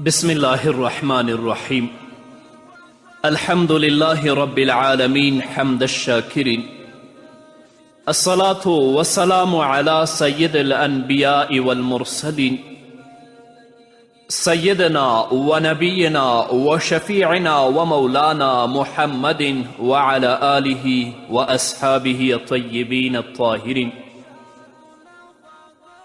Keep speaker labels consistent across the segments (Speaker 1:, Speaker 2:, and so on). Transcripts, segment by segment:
Speaker 1: بسم الله الرحمن الرحيم. الحمد لله رب العالمين حمد الشاكرين. الصلاة والسلام على سيد الأنبياء والمرسلين سيدنا ونبينا وشفيعنا ومولانا محمد وعلى آله وأصحابه الطيبين الطاهرين.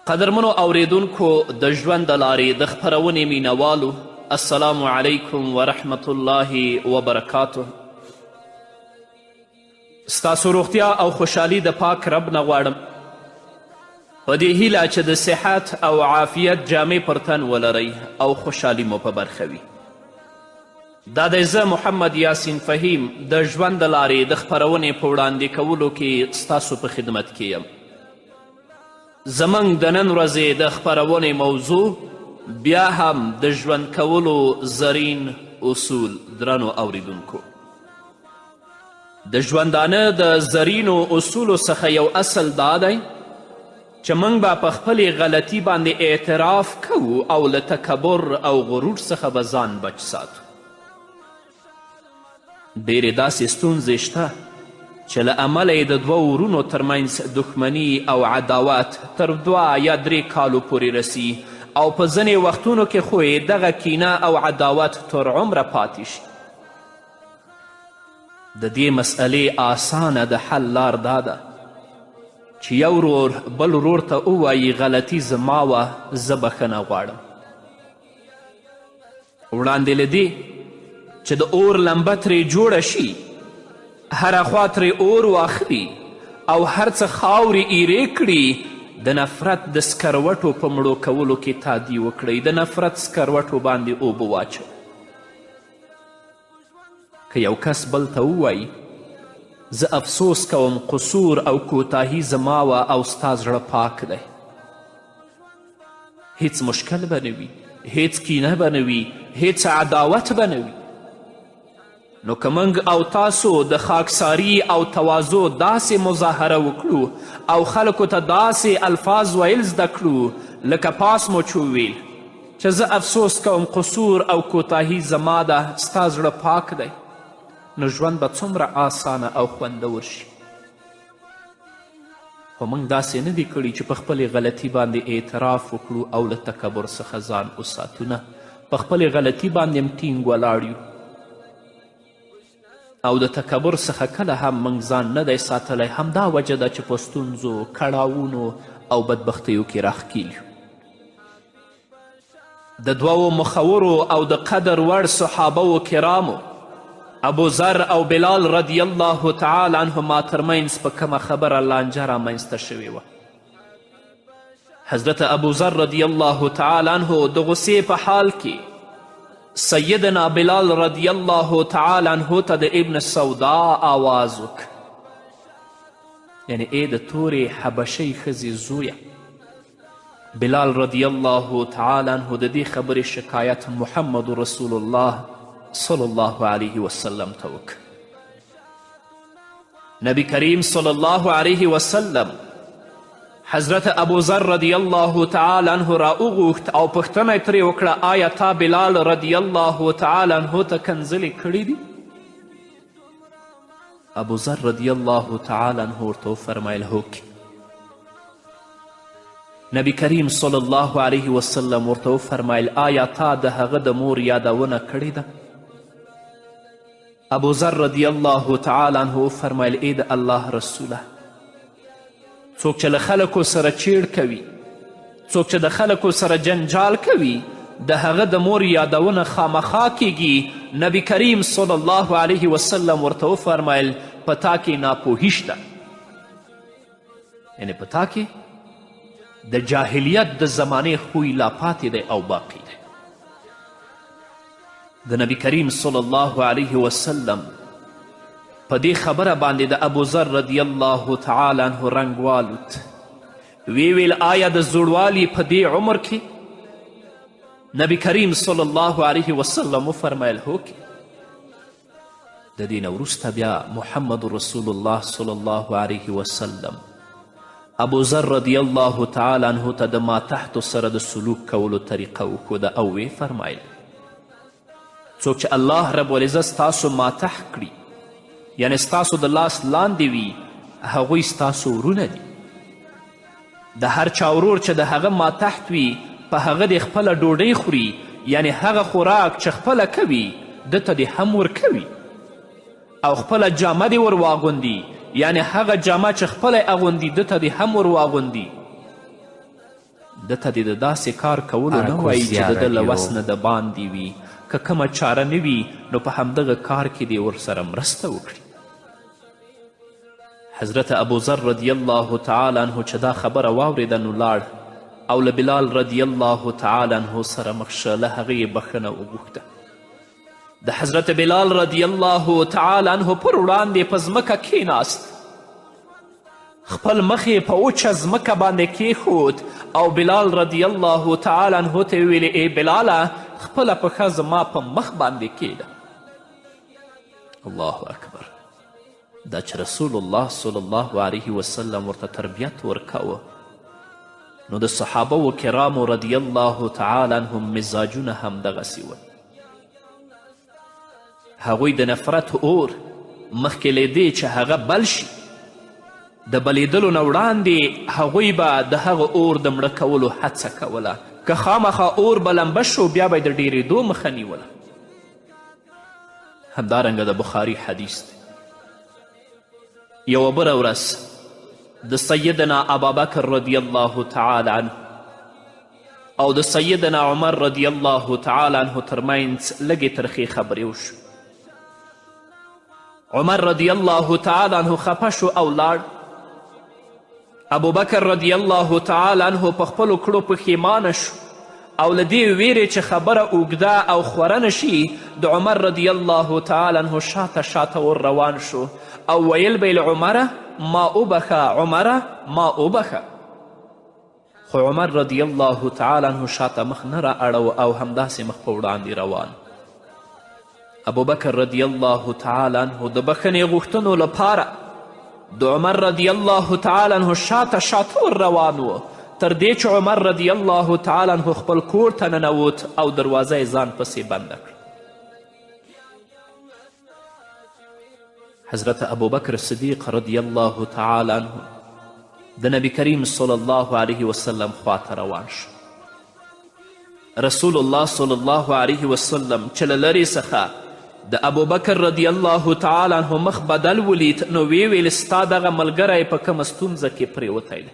Speaker 1: قدرمنو اوریدونکو د ژوند د لارې د خپرونې مینوالو، السلام علیکم ورحمت الله وبرکاته. ستاسو روغتیا او خوشحالي د پاک رب نه غواړم، په دې هیله چې د صحت او عافیت جامې پر تن ولرئ او خوشحالي مو په برخه وي. دا دی زه محمد یاسین فهیم د ژوند د لارې د خپرونې په وړاندې کولو کې ستاسو په خدمت کې یم. زمنګ د نن ورځې د خپرونې موضوع بیا هم د ژوند کولو زرین اصول. درنو اوریدونکو، د ژوندانه د زرینو اصولو څخه یو اصل دا دی چې موږ به په خپلې غلطي باندې اعتراف کوو او له تکبر او غرور څخه به ځان بچ ساتو. ډېرې داسې ستونزې شته چې له امله یې د دوه ورونو ترمنځ دښمني او عداوت تر 2 یا 3 کالو پورې رسی، او په ځینې وختونو کې خو یې دغه کینه او عداوت تر عمره پاتې شي. د دې مسئلې آسانه د حل لار دا ده چې یو ورور بل ورور ته ووایي غلطي زما وه، زه بښنه غواړم. وړاندې له دې چې د اور لمبه ترې جوړه شي، هره خوا ترې اور واخلي او هر څه خاورې ایرې کړي، د نفرت د سکروټو په مړو کولو کې تادي وکړئ. د نفرت سکروټو باندې اوبه واچوئ. که یو کس بل ته ووایي زه افسوس کوم، قصور او کوتاهي زما وه او ستا زړه پاک دی، هیڅ مشکل به نه وي، هیڅ کینه به نه وي، هیڅ عداوت به نه وي. نو که موږ او تاسو د خاکساري او تواضع داسې مظاهره وکړو او خلکو ته داسې الفاظ ویل زده کړو لکه پاس مو چې وویل چې زه افسوس کوم، قصور او کوتاهي زما ده، ستا زړه پاک دی، نو ژوند به څومره آسانه او خوندور شي. خو موږ داسې نه دي کړي چې په خپلې غلطي باندې اعتراف وکړو او له تکبر څخه ځان وساتو. نه، په خپلې غلطي باندې هم ټینګ ولاړ یو او د تکبر څخه کله هم موږ ځان نه دی ساتلی. همدا وجه ده چې په ستونزو، کړاوونو او بدبختیو کې راښکیل یو. د دوو مخورو او د قدر وړ صحابه و کرامو ابو ذر او بلال رضی الله تعالی عنهما ترمنځ په کومه خبره لانجه رامنځته شوې وه. حضرت ابو ذر رضی الله تعالی عنه د غصې په حال کې سیدنا بلال رضی الله تعالی عنه ته د ابن سودا آواز وکړ، یعنی ای د تورې حبشۍ ښځې زویه. بلال رضی الله تعالی عنه د دې خبرې شکایت محمد رسول الله صلی الله علیه وسلم ته وکړ. نبی کریم صلی الله علیه وسلم حضرت ابو ذر رضی الله تعالی عنه را وغوښت او پوښتنه یې ترې وکړه آیا تا بلال رضی الله تعالی عنه ته کنځلې کړي دي؟ ابو ذر رضی الله تعالی عنه ورته وفرمیل هوکې. نبی کریم صلی الله علیه وسلم ورته وفرمیل آیا تا د هغه د مور یادونه کړې ده؟ ابو ذر رضی الله تعالی عنه وفرمیل ای د الله رسوله، څوک چې له خلکو سره چیړ کوي، څوک چې د خلکو سره جنجال کوي، د هغه د مور یادونه خامخا کیږي. نبی کریم صلی الله علیه وسلم ورته وفرمیل په تا کې ناپوهي شته، یعنی په تا کې د جاهلیت د زمانې خوی لا پاتې دی او باقی دی. د نبی کریم صلی الله علیه وسلم په دې خبره باندې د ابو ذر رضی الله تعالی عنه رنګ والوت. ویل آیا د زوړوالي په دې عمر کې؟ نبی کریم صلی الله علیه وسلم وفرمیل هوکې. د دې نه وروسته بیا محمد رسول الله صلی الله علیه وسلم ابو ذر رضی الله تعالی عنه ته د ما تحت سره د سلوک کولو طریقه وښوده او ویې فرمایل څوک چې الله رب العزت ستاسو ماتح کړي یعنی ستاسو د لاس لاندې وي هغوی ستاسو ورونه دي. د هر چا ورور چې د هغه ماتحت وي په هغه د خپله ډوډۍ خوري یعنی هغه خوراک چې خپله کوي ده ته دې هم ورکوي او خپله جامه دې ور واغوندي یعنی هغه جامه چې خپله اغوندي ده ته دې هم ور واغوندي. ده ته دې د داسې کار کولو نه وایي چې د ده له وس نه د باندې وي. که کومه چاره نه وي نو په همدغه کار کې دې ورسره مرسته وکړي. حضرت ابوذر رضی الله تعالی عنه چې دا خبره واورېده نو لاړ او له بلال رضی الله تعالی عنه سره مخ شه، له هغه یې بخښنه وغوښته. د حضرت بلال رضی الله تعالی عنه پر وړاندې په ځمکه کښېناست، خپل مخ یې په اوچه ځمکه باندې کېښود او بلال رضی الله تعالی عنه ته یې ویلې ای بلاله خپله پښه زما په مخ باندې کېږده. الله اکبر. دا چې رسول الله صلی الله علیه وسلم ورته تربیت ورکوه نو د صحابه و کرامو رضی الله تعالی عنهم مزاجونه هم دغسې ول. هغوی د نفرت اور مخکې له دې چې هغه بل شي د بلیدلو نه وړاندې هغوی به د هغه اور د مړه کولو هڅه کوله. که خامخا اور به لمبه شو بیا به یې د ډیرېدو مخه نیوله. همدارنګه د بخاري حدیث دی. یوه بله ورځ د سیدنا ابابکر رضی الله تعالی عنه او د سیدنا عمر رضی الله تعالی عنه ترمنځ لږې ترخې خبرې وشو. عمر رضی الله تعالی عنه خفه شو او لاړ. ابوبکر رضی الله تعالی عنه په خپلو کړو پښیمانه شو او له دې ویرې چې خبره اوږده او خوره نشي د عمر رضی الله تعالی عنه شاته شاته ور روان شو او ویل به له عمره ما وبخه عمره ما وبخه. خو عمر رضی الله تعالی عنه شاته مخ نه را اړو او همداسې مخ په وړاندې روان. ابوبکر رضی الله تعالی عنه د بخښنې غوښتنو لپاره د عمر رضی الله تعالی عنه شاته شاته ور روان و تر دې چې عمر رضی الله تعالی عنه خپل کور ته ننوت او دروازه یې ځان پسې بنده کړه. حضرت ابوبکر صدیق رضی الله تعالی عنه د نبی کریم صلی الله علیه وسلم خواته روان شو. رسول الله صلی الله علیه وسلم چې له لرې څخه د ابوبکر رضی الله تعالی عنه مخ بدل ولید نو ویې ویل ستا دغه ملګری په کومه ستونزه کې پرېوتی دی.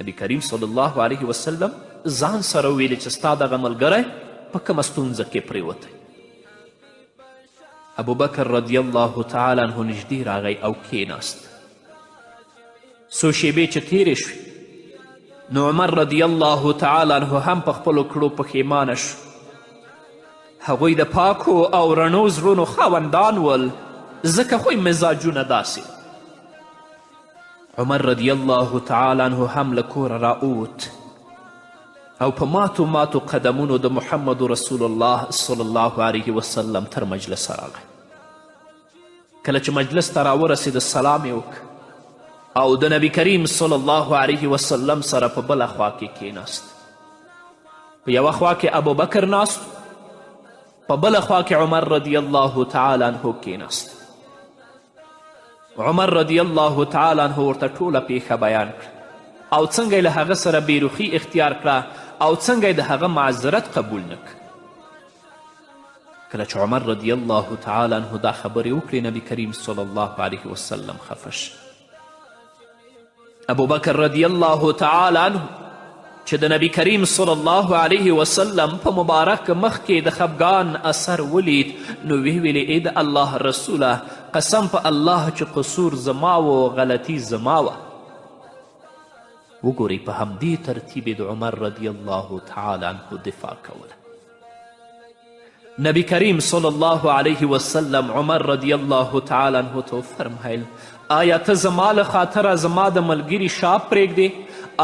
Speaker 1: نبی کریم صلی الله علیه وسلم ځان سره ویلې چې ستا دغه ملګری په کومه ستونزه کې پرېوتی. ابوبکر رضی الله تعالی عنه نږدې راغی او کېناست. څو شیبې چې تیرې شوې نو عمر رضی الله تعالی عنه هم په خپلو کړو پښیمانه شو. هغوی د پاکو او رڼو زړونو خاوندان ول ځکه خوی مزاجونه داسې. عمر رضی الله تعالی عنه هم له کوره راووت او په ماتو ماتو قدمونو د محمد رسول الله صلی الله علیه وسلم تر مجلس راغی. کله چې مجلس ته راورسېد سلام یې وکړ او د نبی کریم صلی الله علیه وسلم سره په بله خوا کې کېناست. په یوه خوا کې ابوبکر ناست، په بله خوا کې عمر رضی الله تعالی عنه کېناست. عمر رضی الله تعالی عنه ورته ټوله پیښه بیان کړه او څنګه یې له هغه سره بیروخي اختیار کړه او څنګه یې د هغه معذرت قبول نه کړ. کله چې عمر رضی الله تعالی عنه دا خبرې وکړې نبی کریم صلی الله علیه وسلم خفه شو. ابوبکر رضی الله تعالی عنه چې د نبی کریم صلی الله علیه وسلم په مبارک مخ کې د خفګان اثر ولید نو ویې ویلې ای د الله رسوله قسم په الله چې قصور زما و غلطي زما وه. وګورئ په همدې ترتیب د عمر رضی الله تعالی عنه دفاع کوله. نبی کریم صلی الله علیه وسلم عمر رضی الله تعالی عنه ته وفرمایل آیا ته زما له خاطره زما د ملګري شا پرېږدې؟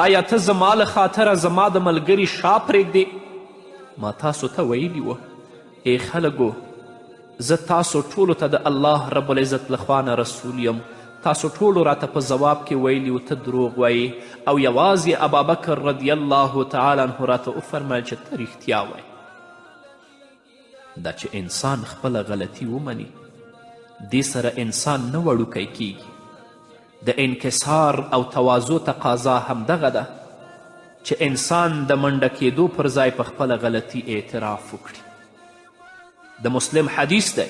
Speaker 1: آیا ته زما له خاطره زما د ملګري شا پرېږدې؟ ما تاسو ته ویلي وه ای خلکو زه تاسو ټولو ته د الله رب العزت لخوا نه رسول یم. تاسو ټولو راته په ځواب کې ویلي و ته دروغ وایې او یوازې ابابکر رضی الله تعالی عنه راته وفرمیل چې ته رښتیا وایې. دا چې انسان خپله غلطي ومني دې سره انسان نه وړوکی کیږي. د انکسار او تواضع تقاضا همدغه ده چې انسان د منډه کیدو پر ځای په خپله غلطي اعتراف وکړي. د مسلم حدیث دی،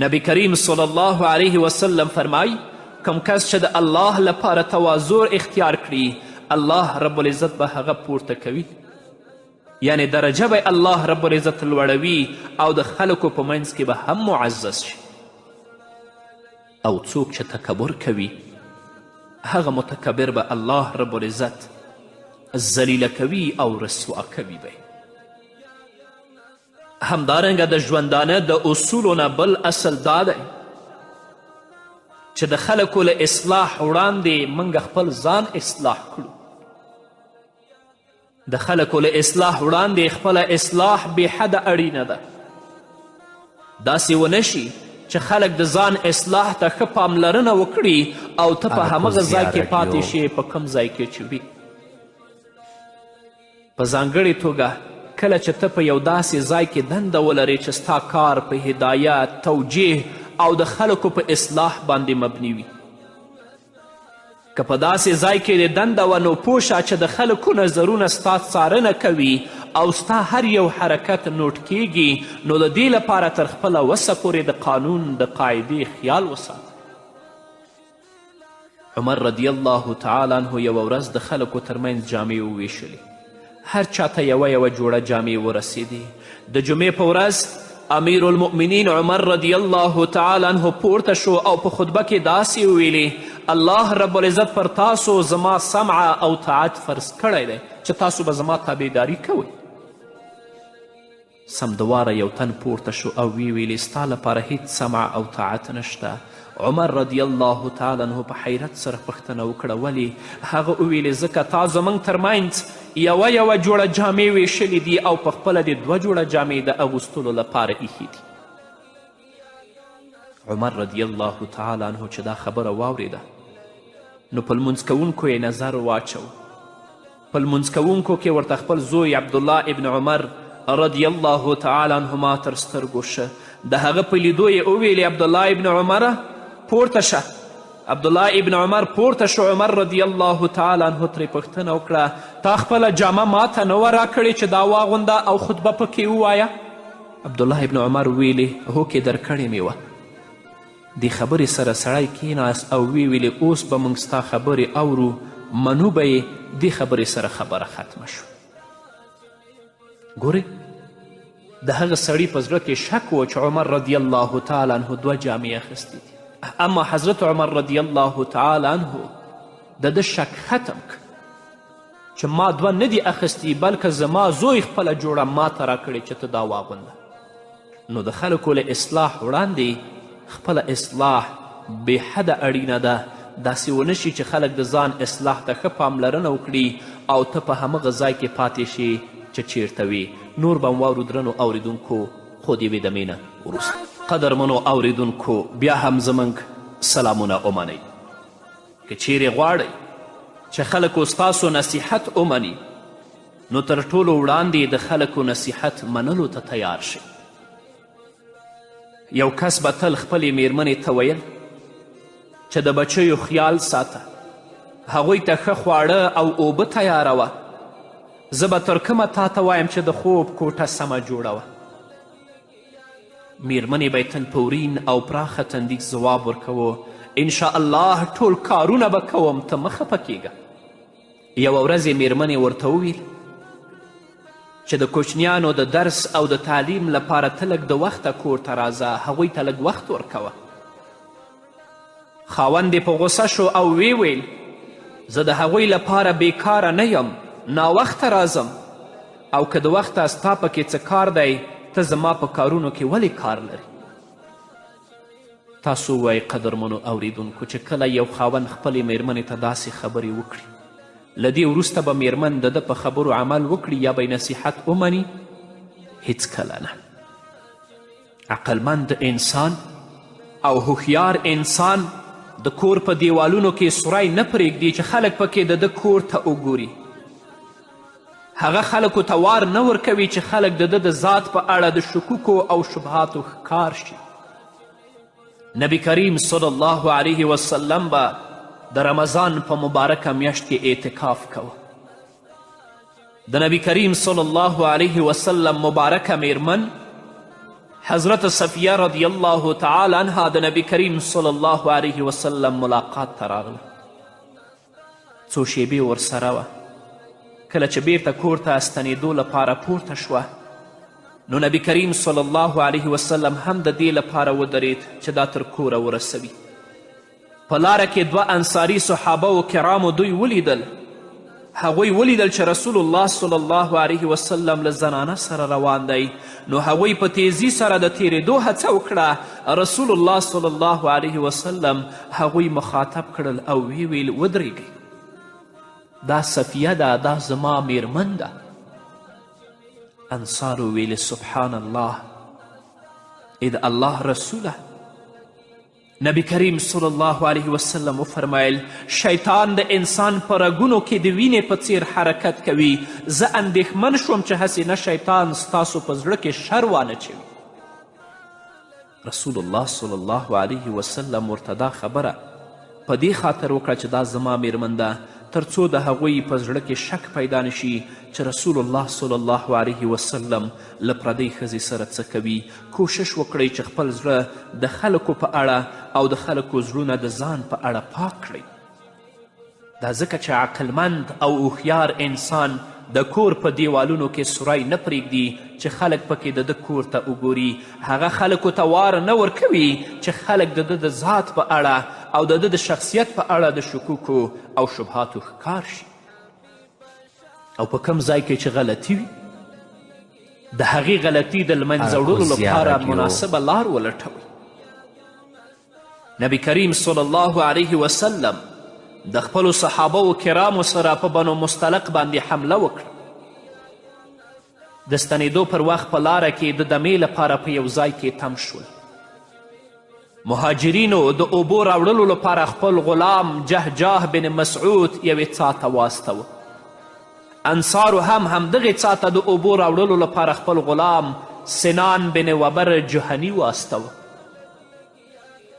Speaker 1: نبی کریم صلی الله علیه وسلم فرمای کم کس چې د الله لپاره تواضع اختیار کړي الله رب العزت به هغه پورته کوي، یعنی درجه به الله رب العزت لوړوي او د خلکو په منځ کې به هم معزز شي. او څوک چې تکبر کوي هغه متکبر به الله رب العزت ذلیله کوي او رسوا کوي به. همدارنګه د ژوندانه د اصولو نه بل اصل دا دی چې د خلکو له اصلاح وړاندې موږ خپل ځان اصلاح کړو. د خلکو له اصلاح وړاندې خپله اصلاح بې حده اړینه ده. داسې ونه شي چې خلک د ځان اصلاح ته ښه پاملرنه وکړي او ته په همغه ځای کې پاتې شي په کوم ځای کې چې وي. په ځانګړې توګه کله چې ته په یو داسې ځای کې دنده ولرې چې ستا کار په هدایت، توجیه او د خلکو په اصلاح باندې مبني وي. که په داسې ځای کې د دنده وه نو پوه شه چې د خلکو نظرونه ستا څارنه کوي او ستا هر یو حرکت نوټ کیږي، نو د دې لپاره تر خپله وسه پورې د قانون د قاعدې خیال وساته. عمر رضی الله تعالی عنه یوه ورځ د خلکو ترمنځ جامې وویشلې. هر چاته یوه جوړه جامې ورسېدې. د جمعې په ورځ امیر المؤمنین عمر رضی الله تعالی عنه پورته شو او په خطبه کې داسې وویلې الله رب العزت پر تاسو زما سمع او طاعت فرض کړی دی چې تاسو به زما تابعداري کوئ. سمدواره یو تن پورته شو او ویلې ستا لپاره هیڅ سمع او طاعت نشته. عمر رضی الله تعالی عنه په حیرت سره پوښتنه وکړه ولې؟ هغه وویلې ځکه تا زموږ ترمنځ یوه جوړه جامې ویشلې دي او په خپله د 2 جوړه جامې د اغوستلو لپاره ایښي دي. عمر رضی الله تعالی عنه چې دا خبره واورېده نو په لمونځ کوونکو یې نظر واچو. په لمونځ کوونکو کې ورته خپل زوی عبدالله ابن عمر رضی الله تعالی عنهما تر سترګو شه. د هغه په لیدو یې وویلې عبدالله ابن عمره پورته شه. عبدالله ابن عمر پورته شو. عمر رضی الله تعالی عنه ترې پوښتنه وکړه تا خپله جامه ماته نه وه راکړې چې دا واغونده او خطبه پکې ووایه؟ عبدالله ابن عمر ویلې هوکې درکړې مې وه. دې خبرې سره سړی کیناست او ویلې اوس به موږ ستا خبرې اورو، منو به یې. دې خبرې سره خبره ختمه شو. ګورې د هغه سړي په زړه کې شک و چې عمر رضی الله تعالی عنه 2 جامې اخیستې دي. اما حضرت عمر رضی الله تعالی عنه د ده شک ختم که چې ما 2 نه دي اخیستي بلکې زما زوی خپله جوړه ما ته راکړې چې ته دا واغونده. نو د خلکو له اصلاح وړاندې خپله اصلاح بې حده اړینه ده. داسې ونه شي چې خلک د ځان اصلاح ته ښه پاملرنه وکړي او ته په همغه ځای کې پاتې شي چې چیرته وي. نور به واورو درنو اوریدونکو خو د یوې دمې نه وروسته. قدرمنو اوریدونکو بیا هم زموږ سلامونه ومنئ. که چیرې غواړئ چې خلکو ستاسو نصیحت ومني نو تر ټولو وړاندې د خلکو نصیحت منلو ته تیار شئ. یو کس به تل خپلې میرمنې ته ویل چې د بچیو خیال ساته، هغوی ته ښه خواړه او اوبه تیاروه، زه به تر کومه تا ته وایم چې د خوب کوټه سمه جوړوه. میرمنې به یې تل په ورین او پراخه تندیک ځواب ورکوه انشاءالله ټول کارونه به کوم، ته مه خفه کیږه. یوه ورځ یې میرمنې ورته وویل چې د کوچنیانو د درس او د تعلیم لپاره ته لږ د وخته کور ته راځه، هغوی ته لږ وخت ورکوه. خاوند یې په غوسه شو او ویل زه د هغوی لپاره بیکاره نه یم، ناوخته راځم او که د وخته ستا پکې څه کار دی ته زما په کارونو کې ولې کار لري؟ تاسو وایئ قدرمنو اوریدونکو چې کله یو خاوند خپلې میرمنې ته داسې خبرې وکړي له دې وروسته به میرمن د ده په خبرو عمل وکړي یا به نصیحت ومني؟ هیڅکله نه. عقلمند انسان او هوښیار انسان د کور په دیوالونو کې سوری نه پرېږدي چې خلک پکې د ده کور ته وګوري. هغه خلکو ته وار نه ورکوي چې خلک د ده د ذات په اړه د شکوکو او شبهاتو ښکار شي. نبی کریم صلی الله علیه وسلم به د رمضان په مبارکه میاشت کې اعتکاف کوه. د نبی کریم صلی الله علیه وسلم مبارکه میرمن حضرت صفیه رضی الله تعالی عنها د نبی کریم صلی الله علیه وسلم ملاقات ته راغله. څو شیبې ورسره وه. کله چې بیرته کور ته ستنېدو لپاره پورته شوه نو نبی کریم صلی الله علیه وسلم هم د دې لپاره ودرید چې دا تر کوره ورسوي. په لاره کې دوه انصاري صحابه و کرامو دوی ولیدل. هغوی ولیدل چې رسول الله صلی الله علیه وسلم له زنانه سره روان دی. نو هغوی په تیزی سره د تیرېدو هڅه وکړه. رسول الله صلی الله علیه وسلم هغوی مخاطب کړل او ویل ودرېږئ، دا صفیه ده، دا زما میرمن ده. انصارو ویل سبحان الله، ای د الله رسوله. نبی کریم صلی الله علیه وسلم وفرمیل شیطان د انسان په رګونو کې د وینې په څیر حرکت کوي. زه اندېښمن شوم چې هسې نه شیطان ستاسو په زړه کې شر وانچوي. رسول الله صلی الله علیه وسلم ورته دا خبره په دې خاطر وکړه چې دا زما میرمن ده تر څو د هغوی په زړه کې شک پیدا نشي چې رسول الله صلی الله علیه وسلم له پردۍ ښځې سره څه کوي. کوشش وکړئ چې خپل زړه د خلکو په اړه او د خلکو زړونه د ځان په اړه پاک کړئ. دا ځکه چې عقلمند او هوښیار انسان د کور په دیوالونو کې سوری نه پرېږدي چې خلک پکې د ده کور ته وګوري. هغه خلکو ته وار نه ورکوي چې خلک د ده د ذات په اړه او د ده د شخصیت په اړه د شکوکو او شبهاتو ښکار شي. او په کم ځای کې چې غلطي وي د هغې غلطي د لمنځه وړلو لپاره مناسبه لار ولټوئ. نبی کریم صلی الله علیه وسلم د خپلو صحابه و کرامو سره په بنو مستلق باندې حمله وکړه. د ستنېدو پر وخت په لاره کې د دمې لپاره په یو ځای کې تم شول. مهاجرینو د اوبو راوړلو لپاره خپل غلام جهجاه بن مسعود یوې څا ته واستوه. انصارو هم همدغې څا ته د اوبو راوړلو لپاره خپل غلام سنان بن وبر جهني واستوه.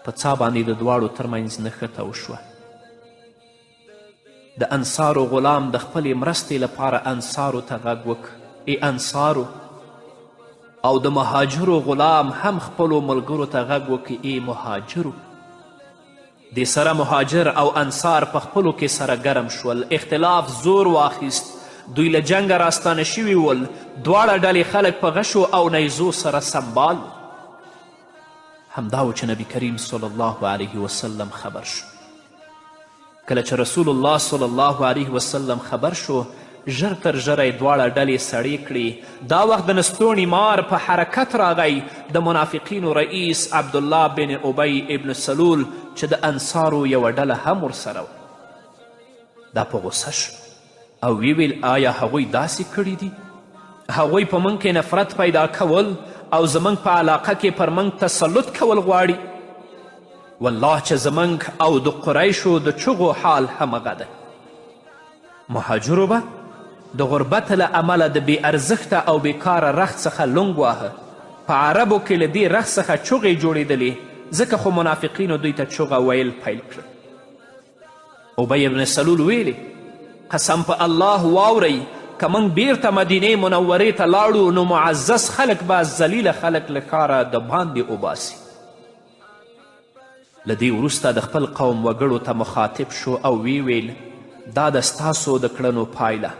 Speaker 1: په څا باندې د دواړو ترمنځ نښته وشوه. د انصارو غلام د خپلې مرستې لپاره انصارو ته غږ وکړ ای انصارو، او د مهاجرو غلام هم خپلو ملګرو ته غږ وکړي ای مهاجرو. دې سره مهاجر او انصار په خپلو کې سره ګرم شول. اختلاف زور واخیست. دوی له جنګه راستانه شوي ول. دواړه ډلې خلک په غشو او نیزو سره سمبال. همدا و چې نبی کریم صلی الله علیه وسلم خبر شو. کله چې رسول الله صلی الله علیه وسلم خبر شو ژر تر ژره یې دواړه ډلې سړې کړې. دا وخت د نستوڼي مار په حرکت راغی. د منافقینو رئیس عبدالله بن ابی ابن سلول چې د انصارو یوه ډله هم ورسره وه دا په غصه شو او ویل آیا هغوی داسې کړي دي؟ هغوی په موږ کې نفرت پیدا کول او زموږ په علاقه کې پر موږ تسلط کول غواړي. والله چې زموږ او د قریشو د چغو حال همغه ده. مهاجرو به د غربت له امله د بې ارزښته او بیکاره رخت څخه لنګ واهه. په عربو کې له دې رخت څخه چغې جوړېدلې، ځکه خو منافقینو دوی ته چغه ویل پیل کړل. ابی ابن سلول ویلې قسم په الله واورئ که موږ بیرته مدینې منورې ته لاړو نو معزز خلک به ذلیله خلک له کاره د باندې وباسي. له دې وروسته د خپل قوم وګړو ته مخاطب شو او ویل دا د ستاسو د کړنو پایله.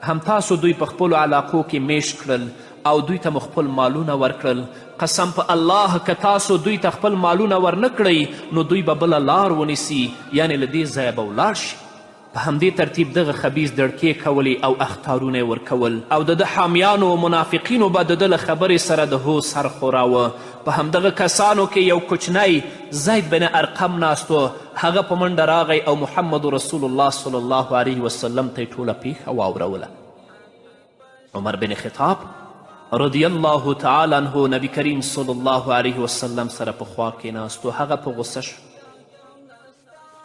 Speaker 1: هم تاسو دوی په خپلو علاقو کې میشت کړل او دوی ته مو خپل مالونه ورکړل. قسم په الله که تاسو دوی ته خپل مالونه ورنه کړئ نو دوی به بله لار ونیسي، یعنې له دې ځایه به ولاړ شي. په همدې ترتیب دغه خبیث دړکې کولې او اخطارونه یې ورکول او د ده حامیانو و منافقینو به د ده له خبرې سره د هو سر خوراوه. په همدغه کسانو کې یو کوچنی زید بن ارقم ناست و. هغه په منډه راغی او محمد رسول الله صلی الله علیه وسلم ته یې ټوله پیښه واوروله. عمر بن خطاب رضی الله تعالی عنه نبی کریم صلی الله علیه وسلم سره په خوا کېناست و. هغه په غصه شو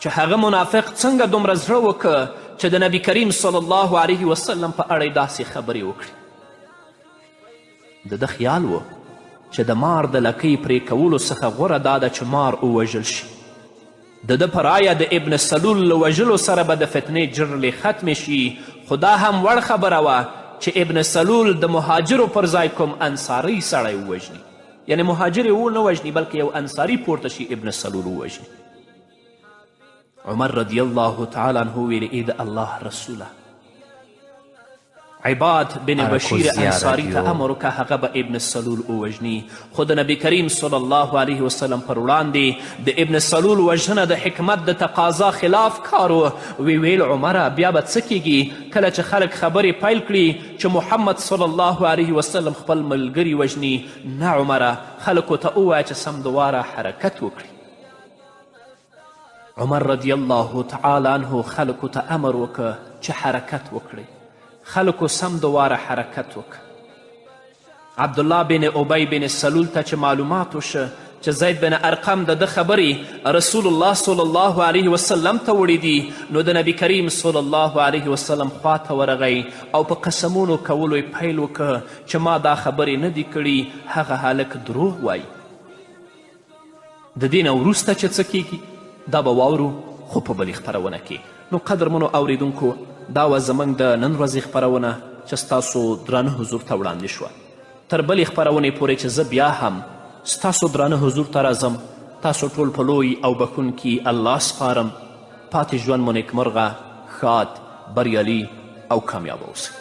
Speaker 1: چې هغه منافق څنګه دومره زړه وکړه چې د نبی کریم صلی الله علیه وسلم په اړه داسې خبرې وکړي. د ده خیال و چې د مار د لکۍ پرې کولو څخه غوره دا ده چې مار ووژل شي. د ده په رایه د ابن سلول له وژلو سره به د فتنې جرلې ختمې شي، خو دا هم وړ خبره وه چې ابن سلول د مهاجرو پر ځای کوم انصاري سړی ووژني. یعنی مهاجر یې ونه وژني بلکې یو انصاري پورته شي ابن سلول ووژني. عمر رضی الله تعالی عنه ویل ای د الله رسوله، عباد بن بشیر انصاری ته امر وکړه هغه به ابن سلول ووژني، خو د نبی کریم صلی الله علیه وسلم پر وړاندې د ابن سلول وژنه د حکمت د تقاضا خلاف کار و. ویل عمره بیا به څه کیږي کله چې خلک خبرې پیل کړي چې محمد صلی الله علیه وسلم خپل ملګري وژني؟ نه عمره، خلکو ته ووایه چې سمدواره حرکت وکړي. عمر رضی الله تعالی عنه خلکو ته امر وکړه چې حرکت وکړي. خلکو سمدواره حرکت وکړه. عبدالله بن ابی بن سلول ته چې معلومات وشه چې زید بن ارقم د ده خبرې رسول الله صلی الله علیه وسلم ته وړي دي، نو د نبی کریم صلی الله علیه وسلم خواته ورغی او په قسمونو کولو یې پیل وکړه چې ما دا خبرې نه دي کړي، هغه هلک دروغ وایي. د دې نه وروسته چې څه کیږي دا به واورو خو په بلې خپرونه کې. نو قدرمنو اوریدونکو، دا وه زموږ د نن ورځې خپرونه چې ستاسو درانه حضور ته وړاندې شوه. تر بلې خپرونې پورې چې زه بیا هم ستاسو درانه حضور ته راځم، تاسو ټول په لوی او بخونکي الله سپارم. پاتې ژوند مو نیکمرغه، ښاد، بریالي او کامیابه اوسئ.